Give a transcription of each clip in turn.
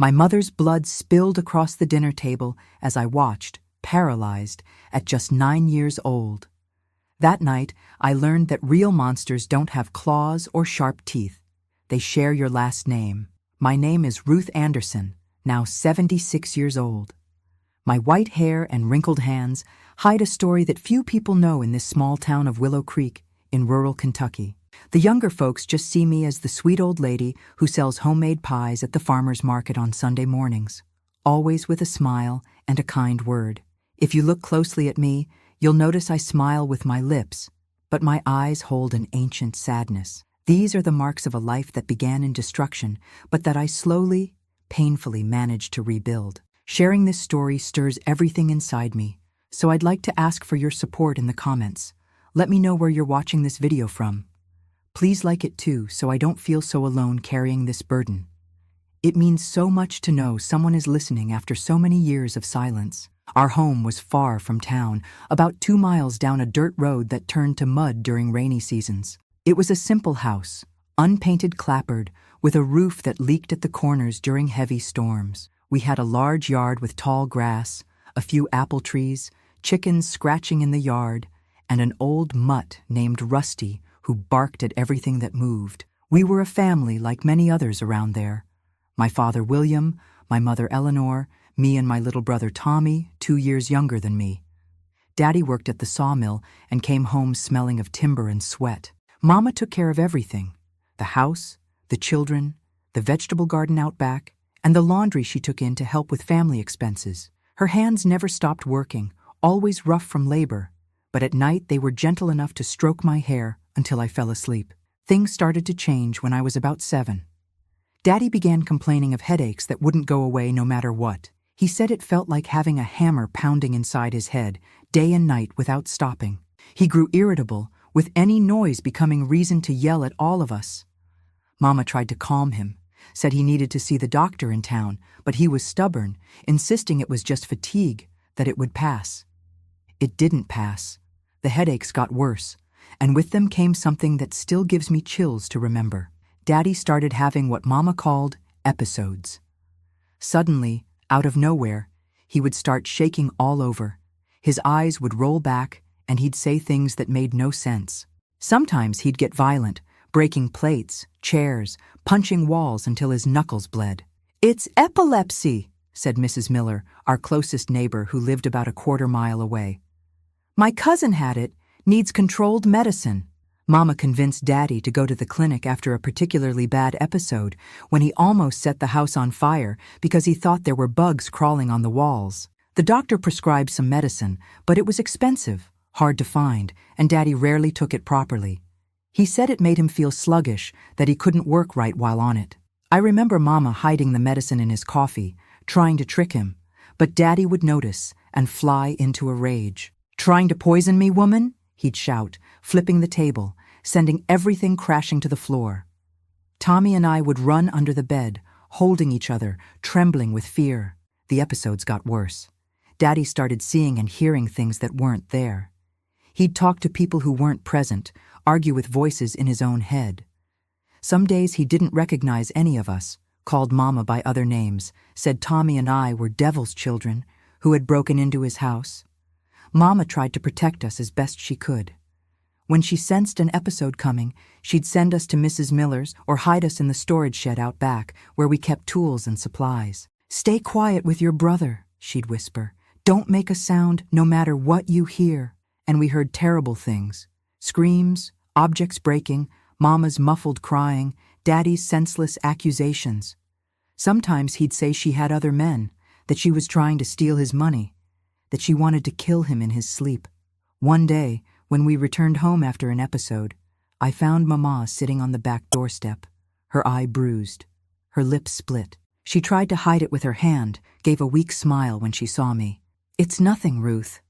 My mother's blood spilled across the dinner table as I watched, paralyzed, at just 9 years old. That night, I learned that real monsters don't have claws or sharp teeth. They share your last name. My name is Ruth Anderson, now 76 years old. My white hair and wrinkled hands hide a story that few people know in this small town of Willow Creek in rural Kentucky. The younger folks just see me as the sweet old lady who sells homemade pies at the farmer's market on Sunday mornings, always with a smile and a kind word. If you look closely at me, you'll notice I smile with my lips, but my eyes hold an ancient sadness. These are the marks of a life that began in destruction, but that I slowly, painfully managed to rebuild. Sharing this story stirs everything inside me, so I'd like to ask for your support in the comments. Let me know where you're watching this video from. Please like it too, so I don't feel so alone carrying this burden. It means so much to know someone is listening after so many years of silence. Our home was far from town, about 2 miles down a dirt road that turned to mud during rainy seasons. It was a simple house, unpainted clapboard, with a roof that leaked at the corners during heavy storms. We had a large yard with tall grass, a few apple trees, chickens scratching in the yard, and an old mutt named Rusty who barked at everything that moved. We were a family like many others around there. My father William, my mother Eleanor, me and my little brother Tommy, 2 years younger than me. Daddy worked at the sawmill and came home smelling of timber and sweat. Mama took care of everything: the house, the children, the vegetable garden out back, and the laundry she took in to help with family expenses. Her hands never stopped working, always rough from labor, but at night they were gentle enough to stroke my hair until I fell asleep. Things started to change when I was about 7. Daddy began complaining of headaches that wouldn't go away no matter what. He said it felt like having a hammer pounding inside his head, day and night without stopping. He grew irritable, with any noise becoming reason to yell at all of us. Mama tried to calm him, said he needed to see the doctor in town, but he was stubborn, insisting it was just fatigue, that it would pass. It didn't pass. The headaches got worse, and with them came something that still gives me chills to remember. Daddy started having what Mama called episodes. Suddenly, out of nowhere, he would start shaking all over. His eyes would roll back, and he'd say things that made no sense. Sometimes he'd get violent, breaking plates, chairs, punching walls until his knuckles bled. "It's epilepsy," said Mrs. Miller, our closest neighbor who lived about a quarter mile away. "My cousin had it, needs controlled medicine." Mama convinced Daddy to go to the clinic after a particularly bad episode when he almost set the house on fire because he thought there were bugs crawling on the walls. The doctor prescribed some medicine, but it was expensive, hard to find, and Daddy rarely took it properly. He said it made him feel sluggish, that he couldn't work right while on it. I remember Mama hiding the medicine in his coffee, trying to trick him, but Daddy would notice and fly into a rage. "Trying to poison me, woman?" he'd shout, flipping the table, sending everything crashing to the floor. Tommy and I would run under the bed, holding each other, trembling with fear. The episodes got worse. Daddy started seeing and hearing things that weren't there. He'd talk to people who weren't present, argue with voices in his own head. Some days he didn't recognize any of us, called Mama by other names, said Tommy and I were devil's children who had broken into his house. Mama tried to protect us as best she could. When she sensed an episode coming, she'd send us to Mrs. Miller's or hide us in the storage shed out back where we kept tools and supplies. "Stay quiet with your brother," she'd whisper. "Don't make a sound no matter what you hear." And we heard terrible things: screams, objects breaking, Mama's muffled crying, Daddy's senseless accusations. Sometimes he'd say she had other men, that she was trying to steal his money, that she wanted to kill him in his sleep. One day, when we returned home after an episode, I found Mama sitting on the back doorstep, her eye bruised, her lips split. She tried to hide it with her hand, gave a weak smile when she saw me. "It's nothing, Ruth."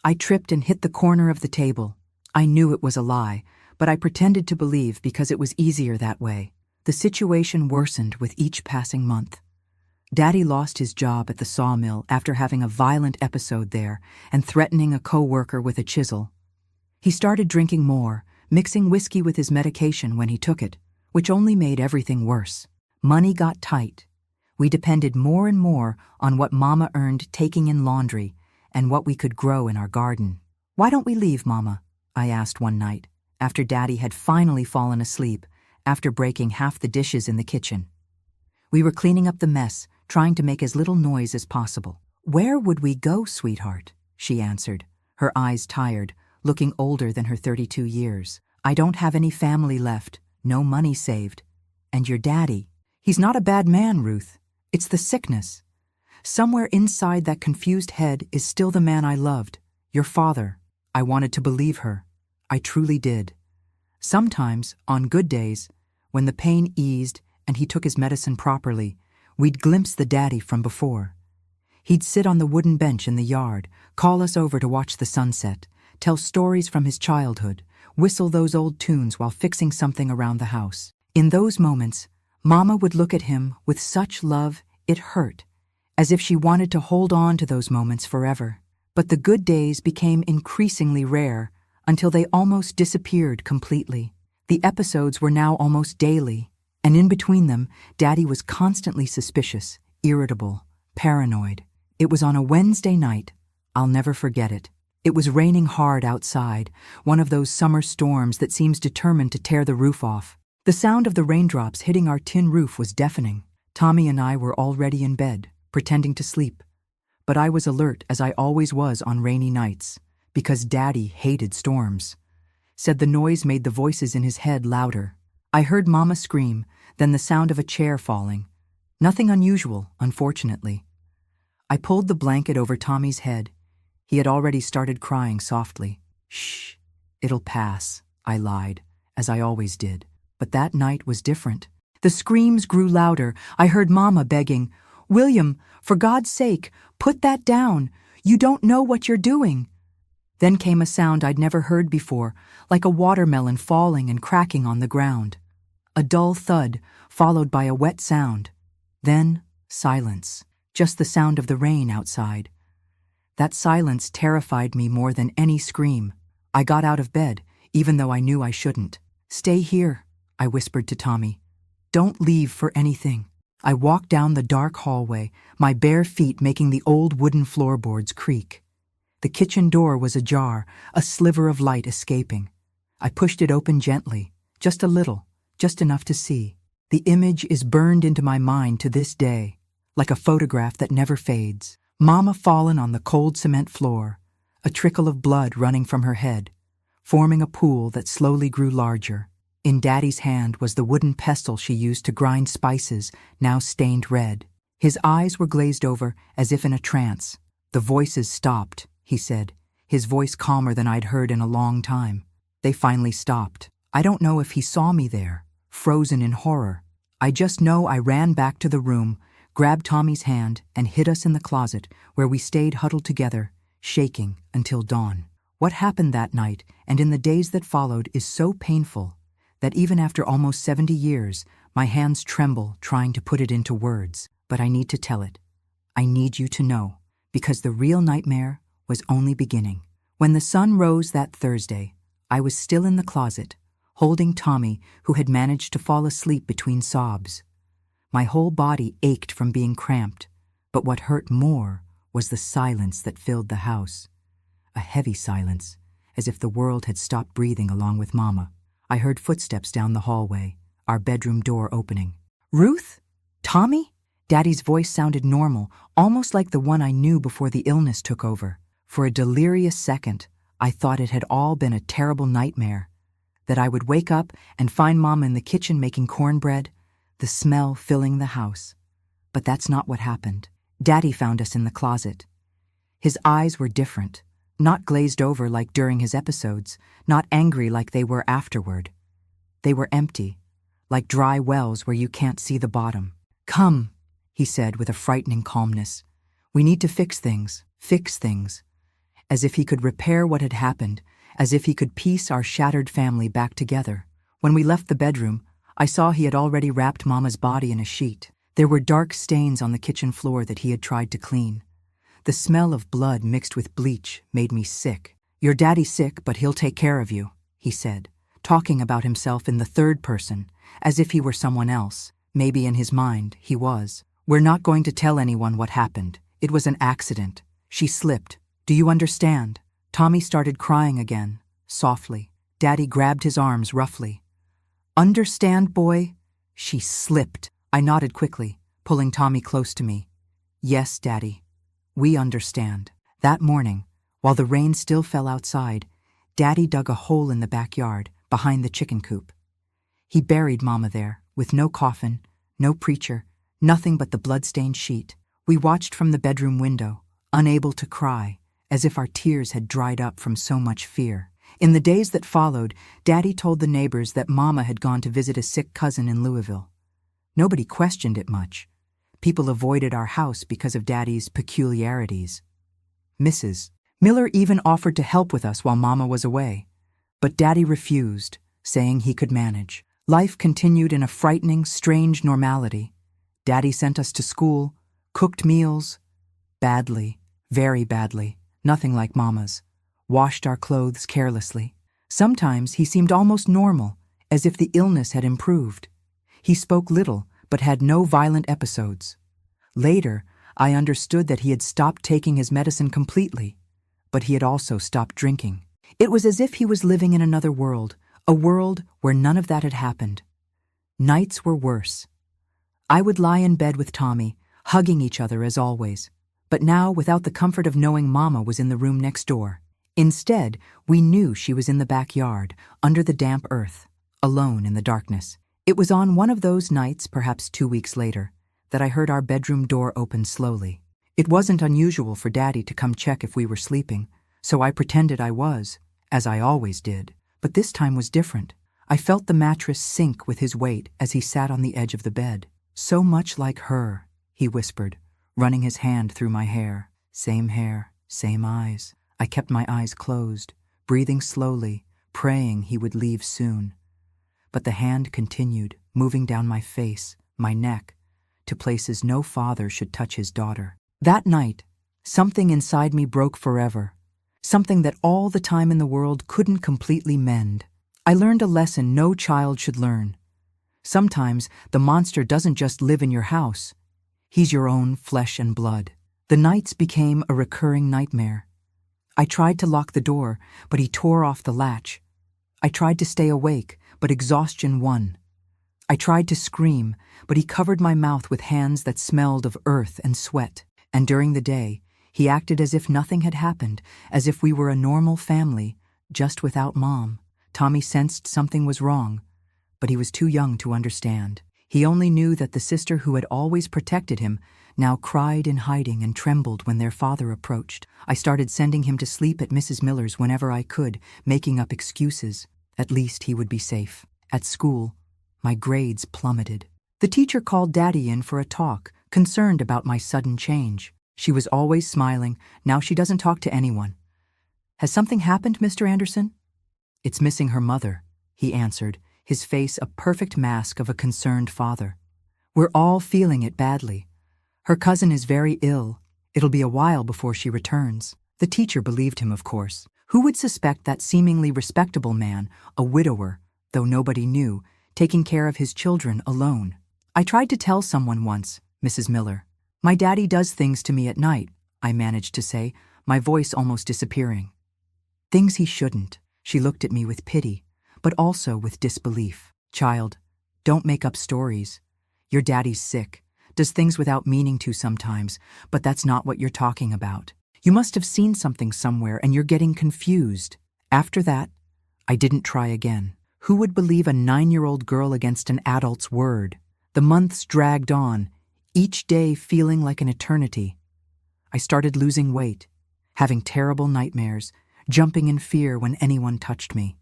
I tripped and hit the corner of the table. I knew it was a lie, but I pretended to believe because it was easier that way. The situation worsened with each passing month. Daddy lost his job at the sawmill after having a violent episode there and threatening a co-worker with a chisel. He started drinking more, mixing whiskey with his medication when he took it, which only made everything worse. Money got tight. We depended more and more on what Mama earned taking in laundry and what we could grow in our garden. "Why don't we leave, Mama?" I asked one night, after Daddy had finally fallen asleep after breaking half the dishes in the kitchen. We were cleaning up the mess, trying to make as little noise as possible. "Where would we go, sweetheart?" she answered, her eyes tired, looking older than her 32 years. "I don't have any family left, no money saved. And your daddy, he's not a bad man, Ruth. It's the sickness. Somewhere inside that confused head is still the man I loved, your father." I wanted to believe her. I truly did. Sometimes, on good days, when the pain eased and he took his medicine properly, we'd glimpse the daddy from before. He'd sit on the wooden bench in the yard, call us over to watch the sunset, tell stories from his childhood, whistle those old tunes while fixing something around the house. In those moments, Mama would look at him with such love it hurt, as if she wanted to hold on to those moments forever. But the good days became increasingly rare until they almost disappeared completely. The episodes were now almost daily, and in between them, Daddy was constantly suspicious, irritable, paranoid. It was on a Wednesday night. I'll never forget it. It was raining hard outside, one of those summer storms that seems determined to tear the roof off. The sound of the raindrops hitting our tin roof was deafening. Tommy and I were already in bed, pretending to sleep. But I was alert, as I always was on rainy nights, because Daddy hated storms. Said the noise made the voices in his head louder. I heard Mama scream, then the sound of a chair falling. Nothing unusual, unfortunately. I pulled the blanket over Tommy's head. He had already started crying softly. "Shh, it'll pass," I lied, as I always did. But that night was different. The screams grew louder. I heard Mama begging, "William, for God's sake, put that down. You don't know what you're doing." Then came a sound I'd never heard before, like a watermelon falling and cracking on the ground. A dull thud, followed by a wet sound. Then silence, just the sound of the rain outside. That silence terrified me more than any scream. I got out of bed, even though I knew I shouldn't. "Stay here," I whispered to Tommy. "Don't leave for anything." I walked down the dark hallway, my bare feet making the old wooden floorboards creak. The kitchen door was ajar, a sliver of light escaping. I pushed it open gently, just a little, just enough to see. The image is burned into my mind to this day, like a photograph that never fades. Mama fallen on the cold cement floor, a trickle of blood running from her head, forming a pool that slowly grew larger. In Daddy's hand was the wooden pestle she used to grind spices, now stained red. His eyes were glazed over, as if in a trance. "The voices stopped," he said, his voice calmer than I'd heard in a long time. "They finally stopped." I don't know if he saw me there, frozen in horror. I just know I ran back to the room, grabbed Tommy's hand, and hid us in the closet, where we stayed huddled together, shaking until dawn. What happened that night and in the days that followed is so painful that even after almost 70 years, my hands tremble trying to put it into words. But I need to tell it. I need you to know, because the real nightmare was only beginning. When the sun rose that Thursday, I was still in the closet, holding Tommy, who had managed to fall asleep between sobs. My whole body ached from being cramped, but what hurt more was the silence that filled the house. A heavy silence, as if the world had stopped breathing along with Mama. I heard footsteps down the hallway, our bedroom door opening. "Ruth? Tommy?" Daddy's voice sounded normal, almost like the one I knew before the illness took over. For a delirious second, I thought it had all been a terrible nightmare, that I would wake up and find Mama in the kitchen making cornbread, the smell filling the house. But that's not what happened. Daddy found us in the closet. His eyes were different. Not glazed over like during his episodes, not angry like they were afterward. They were empty, like dry wells where you can't see the bottom. "Come," he said with a frightening calmness. "We need to fix things. As if he could repair what had happened, as if he could piece our shattered family back together. When we left the bedroom, I saw he had already wrapped Mama's body in a sheet. There were dark stains on the kitchen floor that he had tried to clean. The smell of blood mixed with bleach made me sick. "Your daddy's sick, but he'll take care of you," he said, talking about himself in the third person, as if he were someone else. Maybe in his mind, he was. We're not going to tell anyone what happened. It was an accident. She slipped. Do you understand? Tommy started crying again, softly. Daddy grabbed his arms roughly. Understand, boy? She slipped. I nodded quickly, pulling Tommy close to me. Yes, Daddy. We understand. That morning, while the rain still fell outside, Daddy dug a hole in the backyard, behind the chicken coop. He buried Mama there, with no coffin, no preacher, nothing but the blood-stained sheet. We watched from the bedroom window, unable to cry, as if our tears had dried up from so much fear. In the days that followed, Daddy told the neighbors that Mama had gone to visit a sick cousin in Louisville. Nobody questioned it much. People avoided our house because of Daddy's peculiarities. Mrs. Miller even offered to help with us while Mama was away. But Daddy refused, saying he could manage. Life continued in a frightening, strange normality. Daddy sent us to school, cooked meals, badly, very badly, nothing like Mama's, washed our clothes carelessly. Sometimes he seemed almost normal, as if the illness had improved. He spoke little, but had no violent episodes. Later, I understood that he had stopped taking his medicine completely, but he had also stopped drinking. It was as if he was living in another world, a world where none of that had happened. Nights were worse. I would lie in bed with Tommy, hugging each other as always, but now without the comfort of knowing Mama was in the room next door. Instead, we knew she was in the backyard, under the damp earth, alone in the darkness. It was on one of those nights, perhaps 2 weeks later, that I heard our bedroom door open slowly. It wasn't unusual for Daddy to come check if we were sleeping, so I pretended I was, as I always did. But this time was different. I felt the mattress sink with his weight as he sat on the edge of the bed. So much like her, he whispered, running his hand through my hair. Same hair, same eyes. I kept my eyes closed, breathing slowly, praying he would leave soon. But the hand continued, moving down my face, my neck, to places no father should touch his daughter. That night, something inside me broke forever, something that all the time in the world couldn't completely mend. I learned a lesson no child should learn. Sometimes the monster doesn't just live in your house. He's your own flesh and blood. The nights became a recurring nightmare. I tried to lock the door, but he tore off the latch. I tried to stay awake, but exhaustion won. I tried to scream, but he covered my mouth with hands that smelled of earth and sweat. And during the day, he acted as if nothing had happened, as if we were a normal family, just without Mom. Tommy sensed something was wrong, but he was too young to understand. He only knew that the sister who had always protected him now cried in hiding and trembled when their father approached. I started sending him to sleep at Mrs. Miller's whenever I could, making up excuses. At least he would be safe. At school, my grades plummeted. The teacher called Daddy in for a talk, concerned about my sudden change. She was always smiling. Now she doesn't talk to anyone. Has something happened, Mr. Anderson? It's missing her mother, he answered, his face a perfect mask of a concerned father. We're all feeling it badly. Her cousin is very ill. It'll be a while before she returns. The teacher believed him, of course. Who would suspect that seemingly respectable man, a widower, though nobody knew, taking care of his children alone? I tried to tell someone once, Mrs. Miller. My daddy does things to me at night, I managed to say, my voice almost disappearing. Things he shouldn't. She looked at me with pity, but also with disbelief. Child, don't make up stories. Your daddy's sick, does things without meaning to sometimes, but that's not what you're talking about. You must have seen something somewhere and you're getting confused. After that, I didn't try again. Who would believe a 9-year-old girl against an adult's word? The months dragged on, each day feeling like an eternity. I started losing weight, having terrible nightmares, jumping in fear when anyone touched me.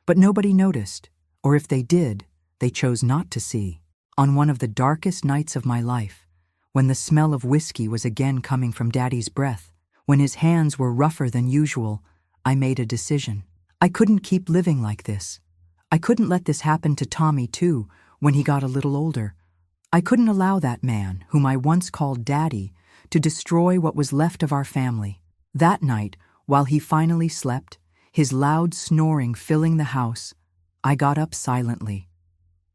But nobody noticed, or if they did, they chose not to see. On one of the darkest nights of my life, when the smell of whiskey was again coming from Daddy's breath, when his hands were rougher than usual, I made a decision. I couldn't keep living like this. I couldn't let this happen to Tommy, too, when he got a little older. I couldn't allow that man, whom I once called Daddy, to destroy what was left of our family. That night, while he finally slept, his loud snoring filling the house, I got up silently.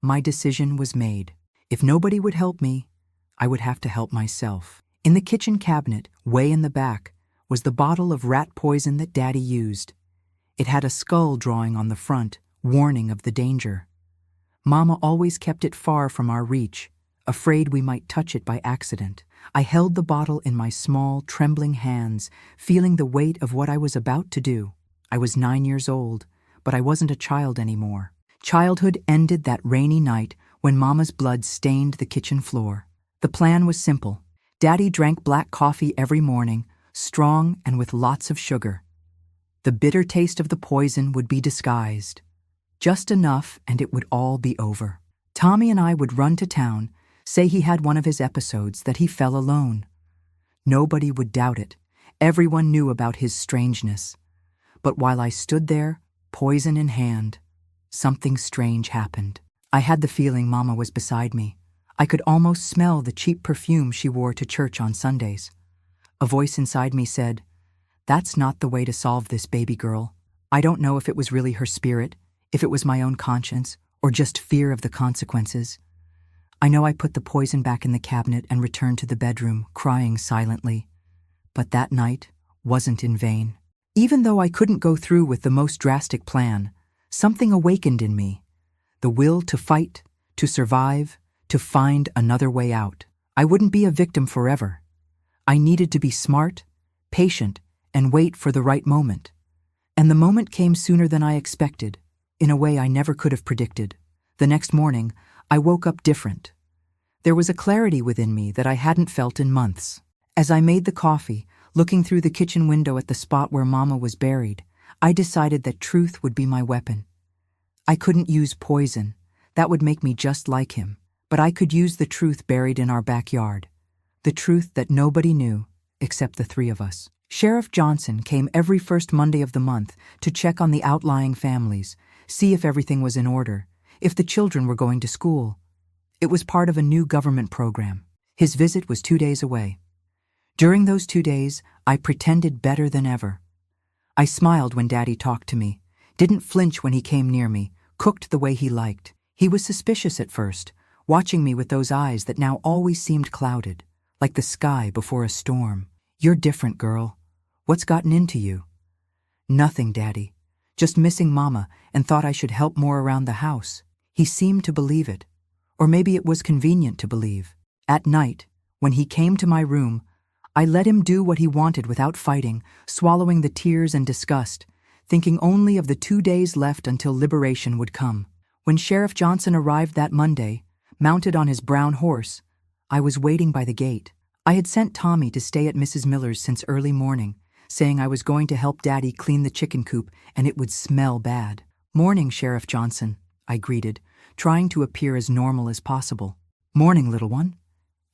My decision was made. If nobody would help me, I would have to help myself. In the kitchen cabinet, way in the back, was the bottle of rat poison that Daddy used. It had a skull drawing on the front, warning of the danger. Mama always kept it far from our reach, afraid we might touch it by accident. I held the bottle in my small, trembling hands, feeling the weight of what I was about to do. I was 9 years old, but I wasn't a child anymore. Childhood ended that rainy night when Mama's blood stained the kitchen floor. The plan was simple. Daddy drank black coffee every morning, strong and with lots of sugar. The bitter taste of the poison would be disguised. Just enough and it would all be over. Tommy and I would run to town, say he had one of his episodes, that he fell alone. Nobody would doubt it. Everyone knew about his strangeness. But while I stood there, poison in hand, something strange happened. I had the feeling Mama was beside me. I could almost smell the cheap perfume she wore to church on Sundays. A voice inside me said, "That's not the way to solve this, baby girl." I don't know if it was really her spirit, if it was my own conscience, or just fear of the consequences. I know I put the poison back in the cabinet and returned to the bedroom, crying silently. But that night wasn't in vain. Even though I couldn't go through with the most drastic plan, something awakened in me. The will to fight, to survive, to find another way out. I wouldn't be a victim forever. I needed to be smart, patient, and wait for the right moment. And the moment came sooner than I expected, in a way I never could have predicted. The next morning, I woke up different. There was a clarity within me that I hadn't felt in months. As I made the coffee, looking through the kitchen window at the spot where Mama was buried, I decided that truth would be my weapon. I couldn't use poison. That would make me just like him. But I could use the truth buried in our backyard. The truth that nobody knew, except the three of us. Sheriff Johnson came every first Monday of the month to check on the outlying families, see if everything was in order, if the children were going to school. It was part of a new government program. His visit was 2 days away. During those 2 days, I pretended better than ever. I smiled when Daddy talked to me, didn't flinch when he came near me, cooked the way he liked. He was suspicious at first, watching me with those eyes that now always seemed clouded, like the sky before a storm. "You're different, girl. What's gotten into you?" "Nothing, Daddy. Just missing Mama and thought I should help more around the house." He seemed to believe it. Or maybe it was convenient to believe. At night, when he came to my room, I let him do what he wanted without fighting, swallowing the tears and disgust, thinking only of the 2 days left until liberation would come. When Sheriff Johnson arrived that Monday, mounted on his brown horse, I was waiting by the gate. I had sent Tommy to stay at Mrs. Miller's since early morning, saying I was going to help Daddy clean the chicken coop and it would smell bad. "Morning, Sheriff Johnson," I greeted, trying to appear as normal as possible. "Morning, little one.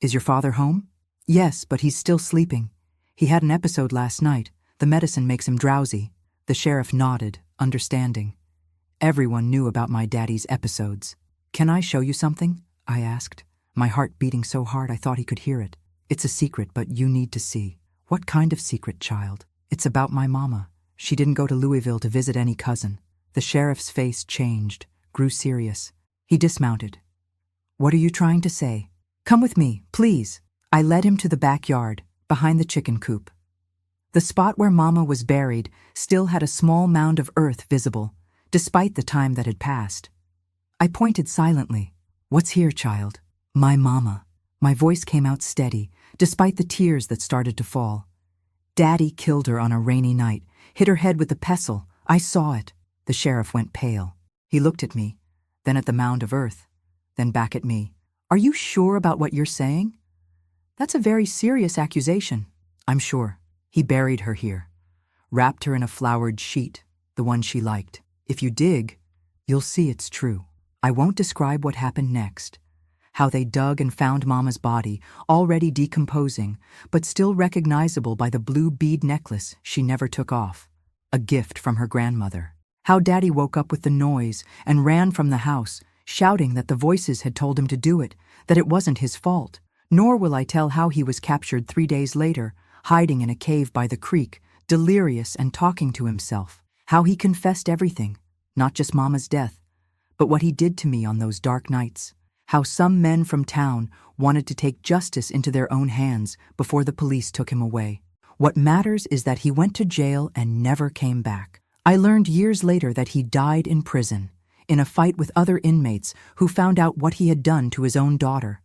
Is your father home?" "Yes, but he's still sleeping. He had an episode last night. The medicine makes him drowsy." The sheriff nodded, understanding. Everyone knew about my daddy's episodes. "Can I show you something?" I asked, my heart beating so hard I thought he could hear it. "It's a secret, but you need to see." "What kind of secret, child?" "It's about my mama. She didn't go to Louisville to visit any cousin." The sheriff's face changed, grew serious. He dismounted. "What are you trying to say?" "Come with me, please." I led him to the backyard, behind the chicken coop. The spot where Mama was buried still had a small mound of earth visible, despite the time that had passed. I pointed silently. "What's here, child?" "My Mama." My voice came out steady, despite the tears that started to fall. "Daddy killed her on a rainy night, hit her head with a pestle. I saw it." The sheriff went pale. He looked at me, then at the mound of earth, then back at me. "Are you sure about what you're saying?" "That's a very serious accusation." "I'm sure. He buried her here, wrapped her in a flowered sheet, the one she liked. If you dig, you'll see it's true." I won't describe what happened next, how they dug and found Mama's body, already decomposing, but still recognizable by the blue bead necklace she never took off, a gift from her grandmother. How Daddy woke up with the noise and ran from the house, shouting that the voices had told him to do it, that it wasn't his fault. Nor will I tell how he was captured 3 days later, hiding in a cave by the creek, delirious and talking to himself. How he confessed everything, not just Mama's death, but what he did to me on those dark nights. how some men from town wanted to take justice into their own hands before the police took him away. What matters is that he went to jail and never came back. I learned years later that he died in prison, in a fight with other inmates who found out what he had done to his own daughter.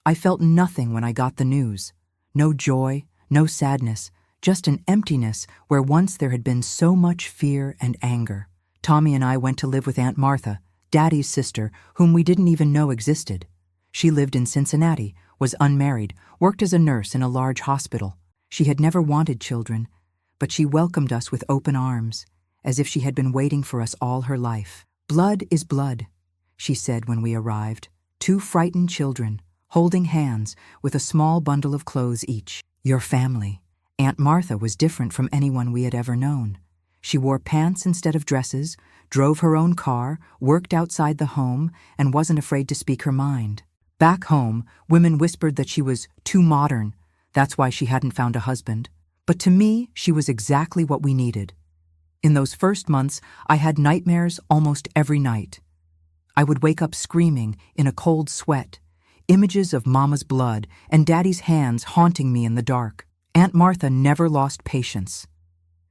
I felt nothing when I got the news. No joy, no sadness, just an emptiness where once there had been so much fear and anger. Tommy and I went to live with Aunt Martha, Daddy's sister, whom we didn't even know existed. She lived in Cincinnati, was unmarried, worked as a nurse in a large hospital. She had never wanted children, but she welcomed us with open arms, as if she had been waiting for us all her life. "Blood is blood," she said when we arrived. Two frightened children, holding hands with a small bundle of clothes each. Your family. Aunt Martha was different from anyone we had ever known. She wore pants instead of dresses, drove her own car, worked outside the home, and wasn't afraid to speak her mind. Back home, women whispered that she was too modern. That's why she hadn't found a husband. But to me, she was exactly what we needed. In those first months, I had nightmares almost every night. I would wake up screaming in a cold sweat, images of Mama's blood and Daddy's hands haunting me in the dark. Aunt Martha never lost patience.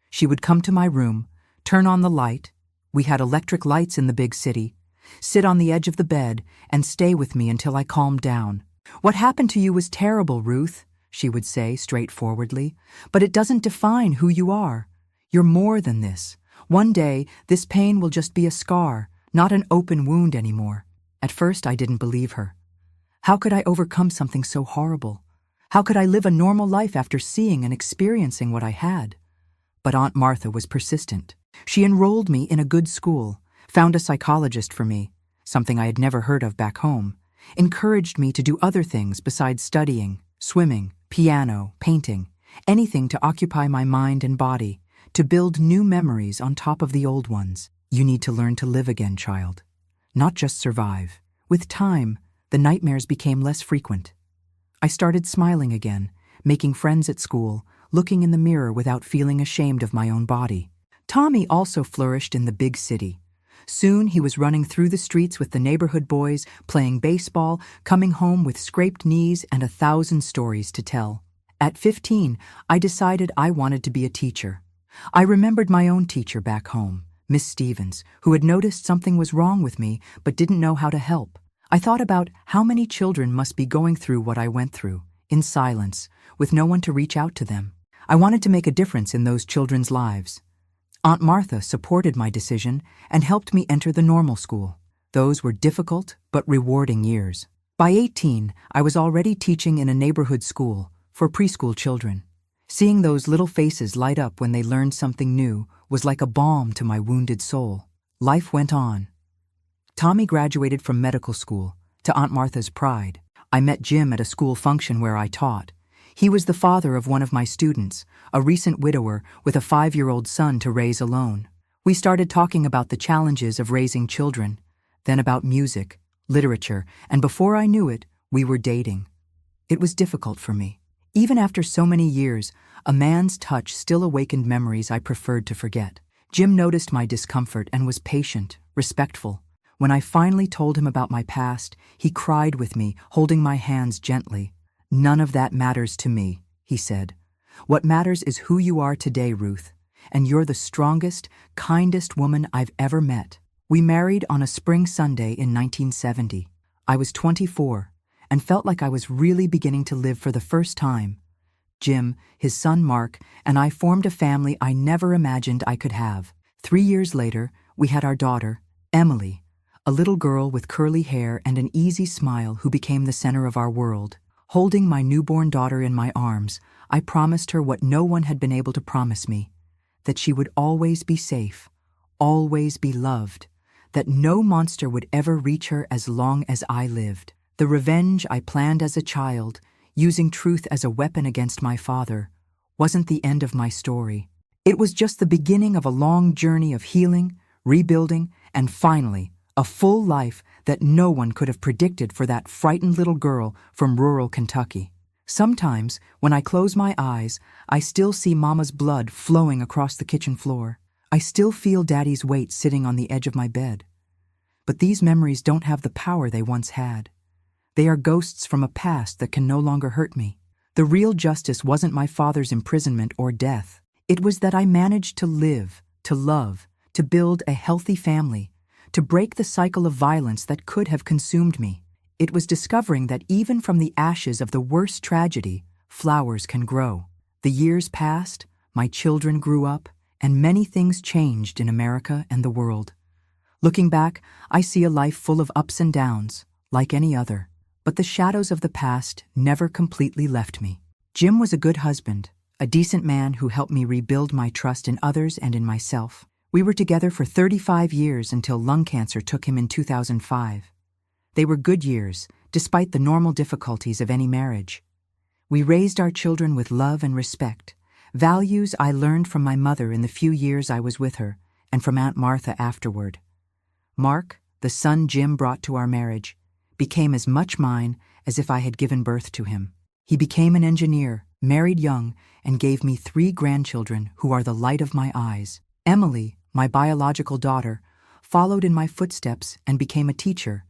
She would come to my room, turn on the light — we had electric lights in the big city — sit on the edge of the bed, and stay with me until I calmed down. "What happened to you was terrible, Ruth," she would say straightforwardly, "but it doesn't define who you are. You're more than this. One day, this pain will just be a scar, not an open wound anymore." At first, I didn't believe her. How could I overcome something so horrible? How could I live a normal life after seeing and experiencing what I had? But Aunt Martha was persistent. She enrolled me in a good school, found a psychologist for me, something I had never heard of back home, encouraged me to do other things besides studying, swimming, piano, painting, anything to occupy my mind and body, to build new memories on top of the old ones. "You need to learn to live again, child. Not just survive." With time, the nightmares became less frequent. I started smiling again, making friends at school, looking in the mirror without feeling ashamed of my own body. Tommy also flourished in the big city. Soon he was running through the streets with the neighborhood boys, playing baseball, coming home with scraped knees and 1,000 stories to tell. At 15, I decided I wanted to be a teacher. I remembered my own teacher back home, Miss Stevens, who had noticed something was wrong with me but didn't know how to help. I thought about how many children must be going through what I went through, in silence, with no one to reach out to them. I wanted to make a difference in those children's lives. Aunt Martha supported my decision and helped me enter the normal school. Those were difficult but rewarding years. By 18, I was already teaching in a neighborhood school for preschool children. Seeing those little faces light up when they learned something new was like a balm to my wounded soul. Life went on. Tommy graduated from medical school, to Aunt Martha's pride. I met Jim at a school function where I taught. He was the father of one of my students, a recent widower with a 5-year-old son to raise alone. We started talking about the challenges of raising children, then about music, literature, and before I knew it, we were dating. It was difficult for me. Even after so many years, a man's touch still awakened memories I preferred to forget. Jim noticed my discomfort and was patient, respectful. When I finally told him about my past, he cried with me, holding my hands gently. "None of that matters to me," he said. "What matters is who you are today, Ruth, and you're the strongest, kindest woman I've ever met." We married on a spring Sunday in 1970. I was 24 and felt like I was really beginning to live for the first time. Jim, his son Mark, and I formed a family I never imagined I could have. 3 years later, we had our daughter, Emily, a little girl with curly hair and an easy smile who became the center of our world. Holding my newborn daughter in my arms, I promised her what no one had been able to promise me, that she would always be safe, always be loved, that no monster would ever reach her as long as I lived. The revenge I planned as a child, using truth as a weapon against my father, wasn't the end of my story. It was just the beginning of a long journey of healing, rebuilding, and finally, a full life that no one could have predicted for that frightened little girl from rural Kentucky. Sometimes, when I close my eyes, I still see Mama's blood flowing across the kitchen floor. I still feel Daddy's weight sitting on the edge of my bed. But these memories don't have the power they once had. They are ghosts from a past that can no longer hurt me. The real justice wasn't my father's imprisonment or death. It was that I managed to live, to love, to build a healthy family, to break the cycle of violence that could have consumed me. It was discovering that even from the ashes of the worst tragedy, flowers can grow. The years passed, my children grew up, and many things changed in America and the world. Looking back, I see a life full of ups and downs, like any other. But the shadows of the past never completely left me. Jim was a good husband, a decent man who helped me rebuild my trust in others and in myself. We were together for 35 years until lung cancer took him in 2005. They were good years, despite the normal difficulties of any marriage. We raised our children with love and respect, values I learned from my mother in the few years I was with her, and from Aunt Martha afterward. Mark, the son Jim brought to our marriage, became as much mine as if I had given birth to him. He became an engineer, married young, and gave me 3 grandchildren who are the light of my eyes. Emily, my biological daughter, followed in my footsteps and became a teacher.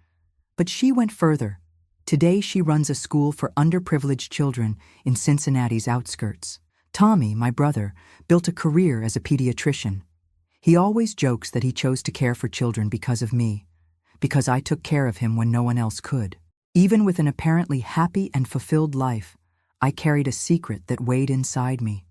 But she went further. Today she runs a school for underprivileged children in Cincinnati's outskirts. Tommy, my brother, built a career as a pediatrician. He always jokes that he chose to care for children because of me, because I took care of him when no one else could. Even with an apparently happy and fulfilled life, I carried a secret that weighed inside me.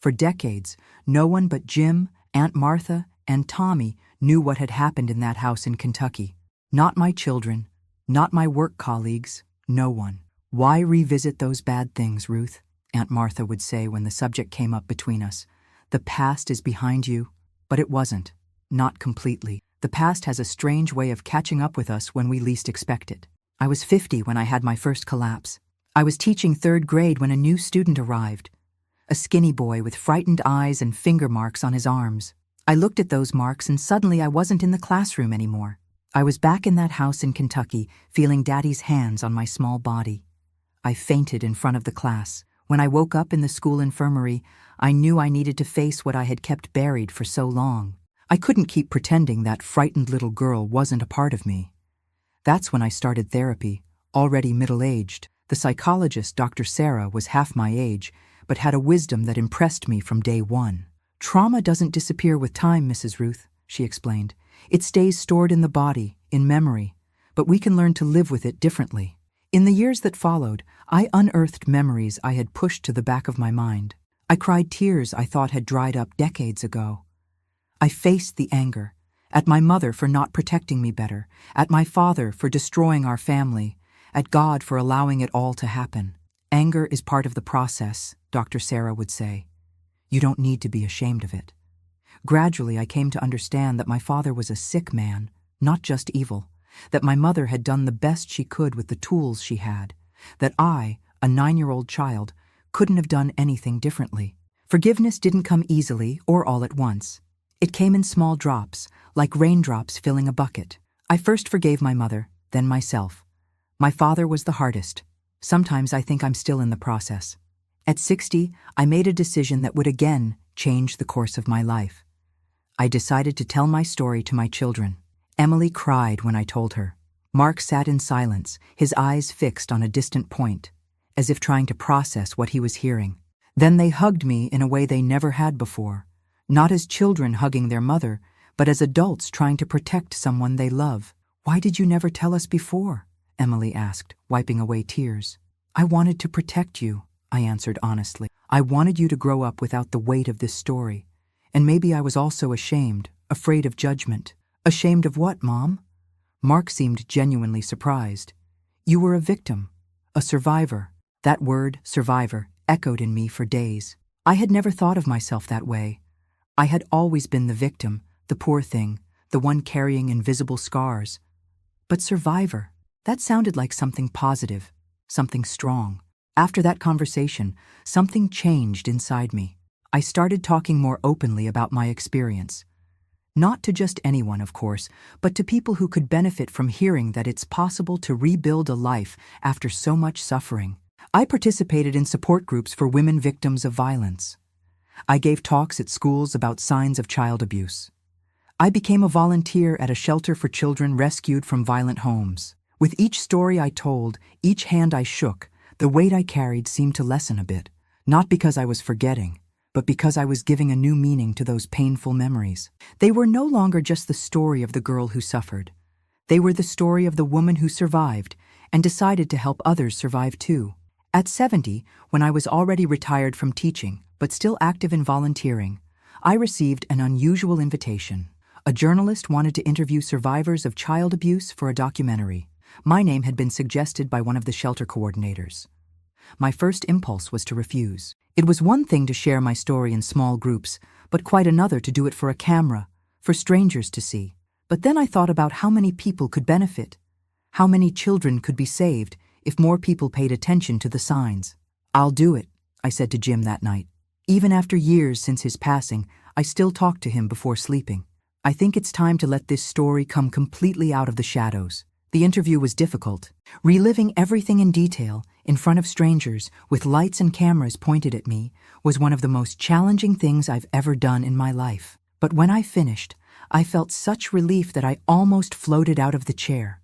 For decades, no one but Jim, Aunt Martha, and Tommy knew what had happened in that house in Kentucky. Not my children, not my work colleagues, no one. "Why revisit those bad things, Ruth?" Aunt Martha would say when the subject came up between us. "The past is behind you." But it wasn't. Not completely. The past has a strange way of catching up with us when we least expect it. I was 50 when I had my first collapse. I was teaching 3rd grade when a new student arrived. A skinny boy with frightened eyes and finger marks on his arms. I looked at those marks and suddenly I wasn't in the classroom anymore. I was back in that house in Kentucky, feeling Daddy's hands on my small body. I fainted in front of the class. When I woke up in the school infirmary, I knew I needed to face what I had kept buried for so long. I couldn't keep pretending that frightened little girl wasn't a part of me. That's when I started therapy, already middle-aged. The psychologist, Dr. Sarah, was half my age, but had a wisdom that impressed me from day one. "Trauma doesn't disappear with time, Mrs. Ruth," she explained. "It stays stored in the body, in memory, but we can learn to live with it differently." In the years that followed, I unearthed memories I had pushed to the back of my mind. I cried tears I thought had dried up decades ago. I faced the anger, at my mother for not protecting me better, at my father for destroying our family, at God for allowing it all to happen. "Anger is part of the process," Dr. Sarah would say. "You don't need to be ashamed of it." Gradually, I came to understand that my father was a sick man, not just evil, that my mother had done the best she could with the tools she had, that I, a 9-year-old child, couldn't have done anything differently. Forgiveness didn't come easily or all at once. It came in small drops, like raindrops filling a bucket. I first forgave my mother, then myself. My father was the hardest. Sometimes I think I'm still in the process. At 60, I made a decision that would again change the course of my life. I decided to tell my story to my children. Emily cried when I told her. Mark sat in silence, his eyes fixed on a distant point, as if trying to process what he was hearing. Then they hugged me in a way they never had before, not as children hugging their mother, but as adults trying to protect someone they love. "Why did you never tell us before?" Emily asked, wiping away tears. "I wanted to protect you," I answered honestly. "I wanted you to grow up without the weight of this story. And maybe I was also ashamed, afraid of judgment." "Ashamed of what, Mom?" Mark seemed genuinely surprised. "You were a victim, a survivor." That word, survivor, echoed in me for days. I had never thought of myself that way. I had always been the victim, the poor thing, the one carrying invisible scars. But survivor, that sounded like something positive, something strong. After that conversation, something changed inside me. I started talking more openly about my experience. Not to just anyone, of course, but to people who could benefit from hearing that it's possible to rebuild a life after so much suffering. I participated in support groups for women victims of violence. I gave talks at schools about signs of child abuse. I became a volunteer at a shelter for children rescued from violent homes. With each story I told, each hand I shook, the weight I carried seemed to lessen a bit, not because I was forgetting, but because I was giving a new meaning to those painful memories. They were no longer just the story of the girl who suffered. They were the story of the woman who survived and decided to help others survive too. At 70, when I was already retired from teaching, but still active in volunteering, I received an unusual invitation. A journalist wanted to interview survivors of child abuse for a documentary. My name had been suggested by one of the shelter coordinators. My first impulse was to refuse. It was one thing to share my story in small groups, but quite another to do it for a camera, for strangers to see. But then I thought about how many people could benefit, how many children could be saved if more people paid attention to the signs. "I'll do it," I said to Jim that night. Even after years since his passing, I still talk to him before sleeping. I think it's time to let this story come completely out of the shadows. The interview was difficult. Reliving everything in detail, in front of strangers, with lights and cameras pointed at me, was one of the most challenging things I've ever done in my life. But when I finished, I felt such relief that I almost floated out of the chair.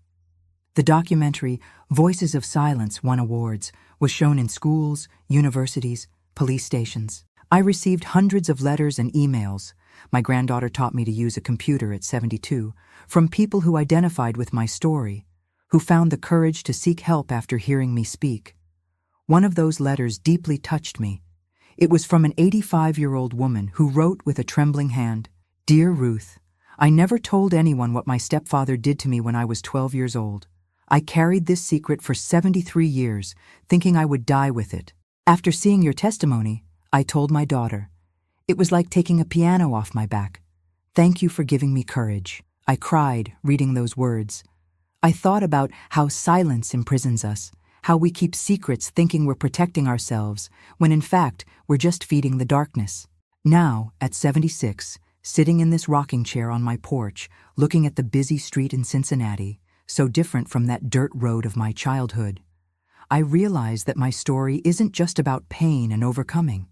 The documentary, Voices of Silence, won awards, was shown in schools, universities, police stations. I received hundreds of letters and emails. My granddaughter taught me to use a computer at 72, from people who identified with my story, who found the courage to seek help after hearing me speak. One of those letters deeply touched me. It was from an 85-year-old woman who wrote with a trembling hand, "Dear Ruth, I never told anyone what my stepfather did to me when I was 12 years old. I carried this secret for 73 years, thinking I would die with it. After seeing your testimony, I told my daughter. It was like taking a piano off my back. Thank you for giving me courage." I cried, reading those words. I thought about how silence imprisons us, how we keep secrets thinking we're protecting ourselves, when in fact we're just feeding the darkness. Now, at 76, sitting in this rocking chair on my porch, looking at the busy street in Cincinnati, so different from that dirt road of my childhood, I realize that my story isn't just about pain and overcoming.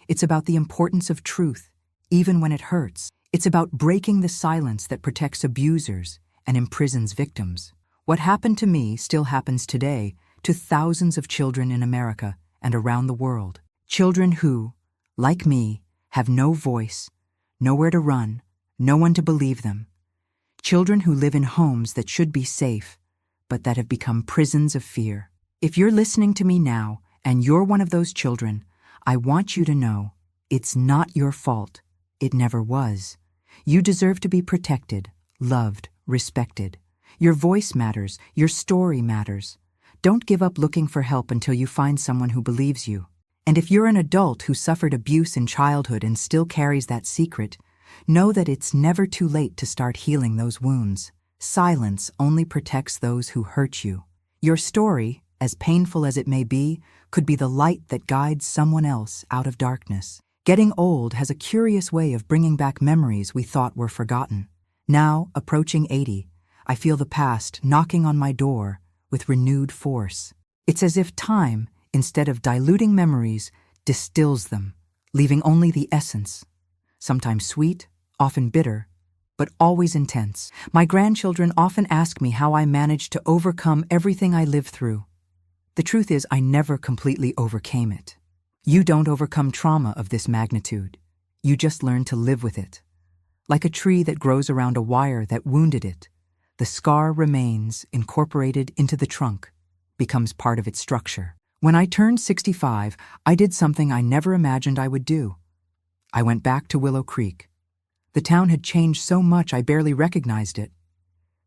It's about the importance of truth, even when it hurts. It's about breaking the silence that protects abusers and imprisons victims. What happened to me still happens today to thousands of children in America and around the world. Children who, like me, have no voice, nowhere to run, no one to believe them. Children who live in homes that should be safe, but that have become prisons of fear. If you're listening to me now and you're one of those children, I want you to know it's not your fault. It never was. You deserve to be protected, loved, respected. Your voice matters. Your story matters. Don't give up looking for help until you find someone who believes you. And if you're an adult who suffered abuse in childhood and still carries that secret, know that it's never too late to start healing those wounds. Silence only protects those who hurt you. Your story, as painful as it may be, could be the light that guides someone else out of darkness. Getting old has a curious way of bringing back memories we thought were forgotten. Now, approaching 80, I feel the past knocking on my door with renewed force. It's as if time, instead of diluting memories, distills them, leaving only the essence. Sometimes sweet, often bitter, but always intense. My grandchildren often ask me how I managed to overcome everything I lived through. The truth is, I never completely overcame it. You don't overcome trauma of this magnitude. You just learn to live with it. Like a tree that grows around a wire that wounded it, the scar remains incorporated into the trunk, becomes part of its structure. When I turned 65, I did something I never imagined I would do. I went back to Willow Creek. The town had changed so much I barely recognized it.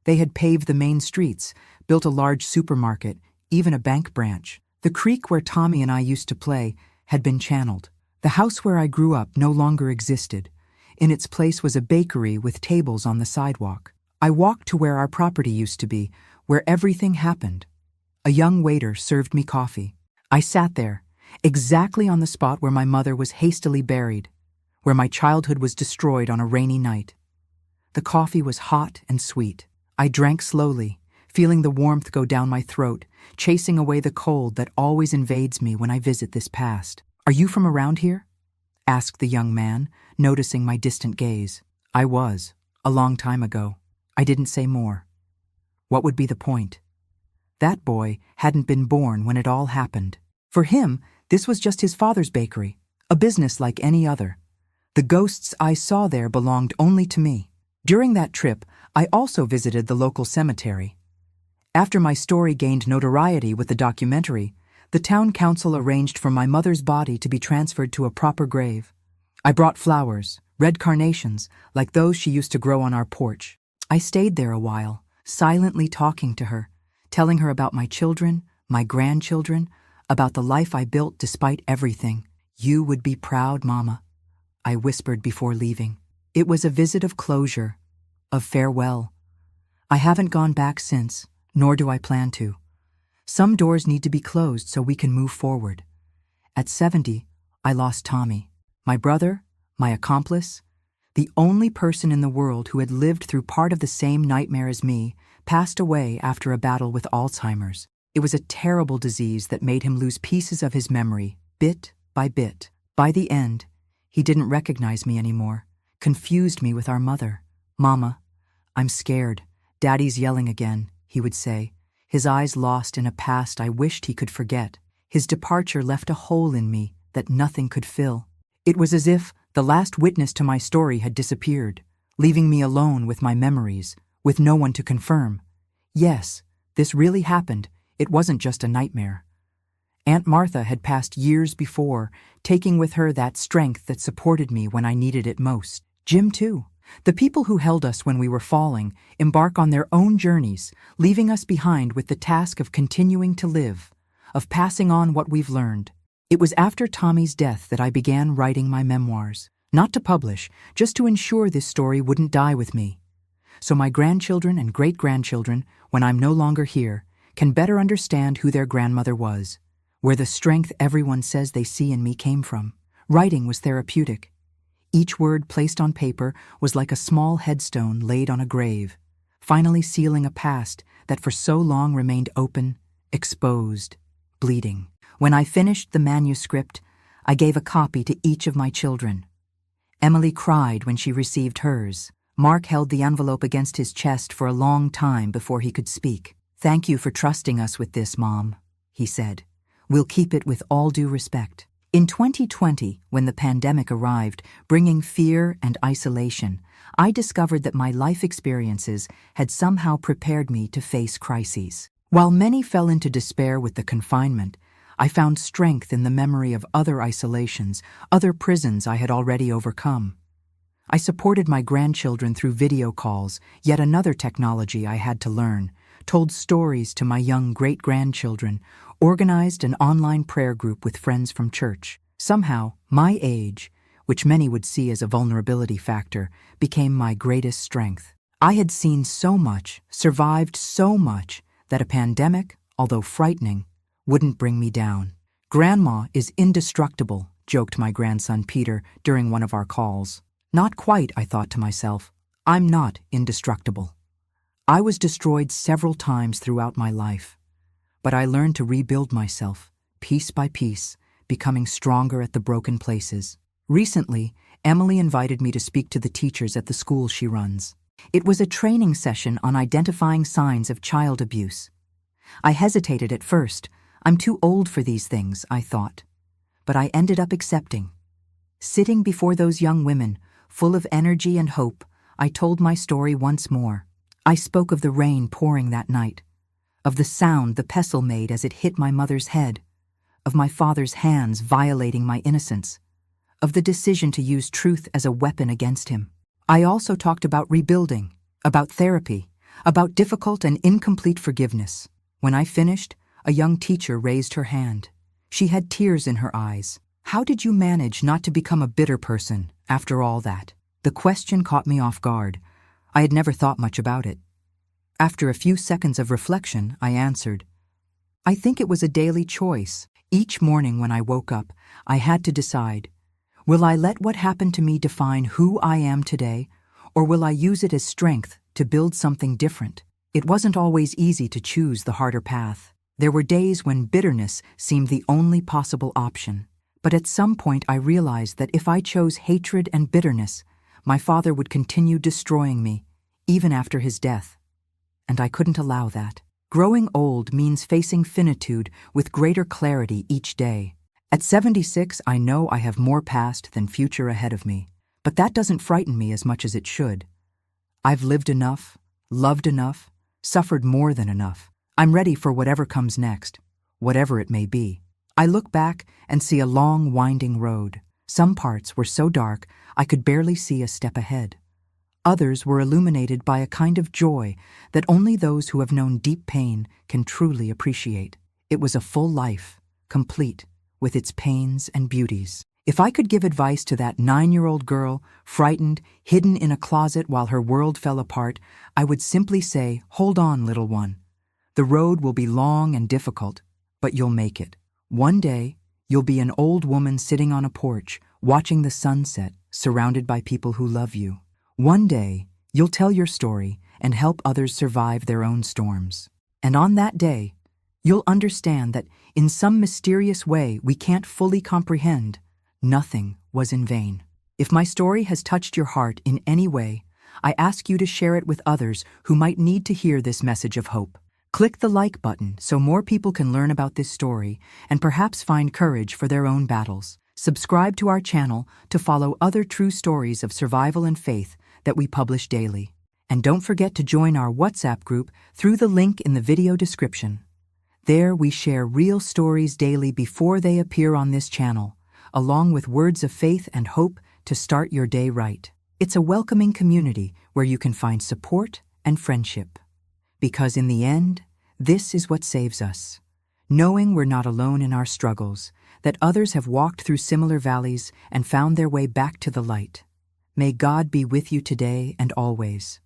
They had paved the main streets, built a large supermarket, even a bank branch. The creek where Tommy and I used to play had been channeled. The house where I grew up no longer existed. In its place was a bakery with tables on the sidewalk. I walked to where our property used to be, where everything happened. A young waiter served me coffee. I sat there, exactly on the spot where my mother was hastily buried, where my childhood was destroyed on a rainy night. The coffee was hot and sweet. I drank slowly, feeling the warmth go down my throat, chasing away the cold that always invades me when I visit this past. "Are you from around here?" asked the young man, noticing my distant gaze. I was. A long time ago. I didn't say more. What would be the point? That boy hadn't been born when it all happened. For him, this was just his father's bakery, a business like any other. The ghosts I saw there belonged only to me. During that trip, I also visited the local cemetery. After my story gained notoriety with the documentary, the town council arranged for my mother's body to be transferred to a proper grave. I brought flowers, red carnations, like those she used to grow on our porch. I stayed there a while, silently talking to her, telling her about my children, my grandchildren, about the life I built despite everything. You would be proud, Mama, I whispered before leaving. It was a visit of closure, of farewell. I haven't gone back since, nor do I plan to. Some doors need to be closed so we can move forward. At 70, I lost Tommy, my brother, my accomplice, the only person in the world who had lived through part of the same nightmare as me, passed away after a battle with Alzheimer's. It was a terrible disease that made him lose pieces of his memory, bit by bit. By the end, he didn't recognize me anymore, confused me with our mother. Mama, I'm scared. Daddy's yelling again, he would say, his eyes lost in a past I wished he could forget. His departure left a hole in me that nothing could fill. It was as if the last witness to my story had disappeared, leaving me alone with my memories, with no one to confirm. Yes, this really happened. It wasn't just a nightmare. Aunt Martha had passed years before, taking with her that strength that supported me when I needed it most. Jim, too. The people who held us when we were falling embark on their own journeys, leaving us behind with the task of continuing to live, of passing on what we've learned. It was after Tommy's death that I began writing my memoirs, not to publish, just to ensure this story wouldn't die with me. So my grandchildren and great-grandchildren, when I'm no longer here, can better understand who their grandmother was, where the strength everyone says they see in me came from. Writing was therapeutic. Each word placed on paper was like a small headstone laid on a grave, finally sealing a past that for so long remained open, exposed, bleeding. When I finished the manuscript, I gave a copy to each of my children. Emily cried when she received hers. Mark held the envelope against his chest for a long time before he could speak. "Thank you for trusting us with this, Mom," he said. "We'll keep it with all due respect." In 2020, when the pandemic arrived, bringing fear and isolation, I discovered that my life experiences had somehow prepared me to face crises. While many fell into despair with the confinement, I found strength in the memory of other isolations, other prisons I had already overcome. I supported my grandchildren through video calls, yet another technology I had to learn, told stories to my young great-grandchildren, organized an online prayer group with friends from church. Somehow, my age, which many would see as a vulnerability factor, became my greatest strength. I had seen so much, survived so much, that a pandemic, although frightening, wouldn't bring me down. "Grandma is indestructible," joked my grandson Peter during one of our calls. Not quite, I thought to myself. I'm not indestructible. I was destroyed several times throughout my life, but I learned to rebuild myself, piece by piece, becoming stronger at the broken places. Recently, Emily invited me to speak to the teachers at the school she runs. It was a training session on identifying signs of child abuse. I hesitated at first. I'm too old for these things, I thought. But I ended up accepting. Sitting before those young women, full of energy and hope, I told my story once more. I spoke of the rain pouring that night, of the sound the pestle made as it hit my mother's head, of my father's hands violating my innocence, of the decision to use truth as a weapon against him. I also talked about rebuilding, about therapy, about difficult and incomplete forgiveness. When I finished, a young teacher raised her hand. She had tears in her eyes. "How did you manage not to become a bitter person after all that?" The question caught me off guard. I had never thought much about it. After a few seconds of reflection, I answered, "I think it was a daily choice. Each morning when I woke up, I had to decide, will I let what happened to me define who I am today, or will I use it as strength to build something different?" It wasn't always easy to choose the harder path. There were days when bitterness seemed the only possible option. But at some point I realized that if I chose hatred and bitterness, my father would continue destroying me, even after his death. And I couldn't allow that. Growing old means facing finitude with greater clarity each day. At 76, I know I have more past than future ahead of me, but that doesn't frighten me as much as it should. I've lived enough, loved enough, suffered more than enough. I'm ready for whatever comes next, whatever it may be. I look back and see a long, winding road. Some parts were so dark I could barely see a step ahead. Others were illuminated by a kind of joy that only those who have known deep pain can truly appreciate. It was a full life, complete, with its pains and beauties. If I could give advice to that 9-year-old girl, frightened, hidden in a closet while her world fell apart, I would simply say, hold on, little one. The road will be long and difficult, but you'll make it. One day, you'll be an old woman sitting on a porch, watching the sunset, surrounded by people who love you. One day, you'll tell your story and help others survive their own storms. And on that day, you'll understand that in some mysterious way we can't fully comprehend, nothing was in vain. If my story has touched your heart in any way, I ask you to share it with others who might need to hear this message of hope. Click the like button so more people can learn about this story and perhaps find courage for their own battles. Subscribe to our channel to follow other true stories of survival and faith that we publish daily. And don't forget to join our WhatsApp group through the link in the video description. There we share real stories daily before they appear on this channel, along with words of faith and hope to start your day right. It's a welcoming community where you can find support and friendship. Because in the end, this is what saves us. Knowing we're not alone in our struggles, that others have walked through similar valleys and found their way back to the light. May God be with you today and always.